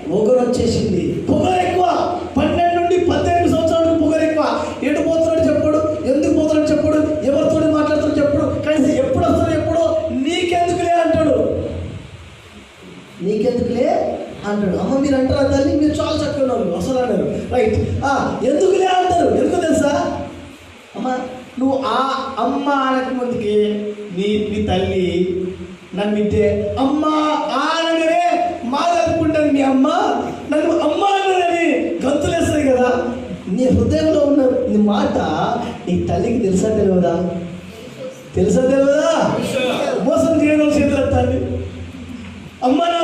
పొగరు వచ్చేసింది. పొగరు ఎక్కువ. 12 నుండి 18 సంవత్సరాలకు పొగరు ఎక్కువ. ఎటు పోతున్నాడు చెప్పడు, ఎందుకు పోతున్నాడు చెప్పడు, ఎవరితో మాట్లాడుతాడు చెప్పడు, కానీ ఎప్పుడు వస్తాడు ఎప్పుడు నీకెందుకులే అంటాడు. నీకెందుకులే అంటాడు. అమ్మ మీరు అంటారా తల్లి, మీరు చాలా చక్కగా ఉన్నారు అసలు అన్నారు. రైట్, ఎందుకులే అంటారు. ఎందుకు తెలుసా అమ్మ, నువ్వు ఆ అమ్మ అనక ముందుకి నీ తల్లి నన్ను వింటే అమ్మ అనగానే మాట్లాడుకుంటాను. మీ అమ్మ నన్ను అమ్మ అన్నదని గంతులేస్తుంది కదా. నీ హృదయంలో ఉన్న నీ మాట నీ తల్లికి తెలుసా తెలియదా? తెలుసా తెలియదా? మోసం చేయడం చేతులు ఎత్తాలి. అమ్మ నా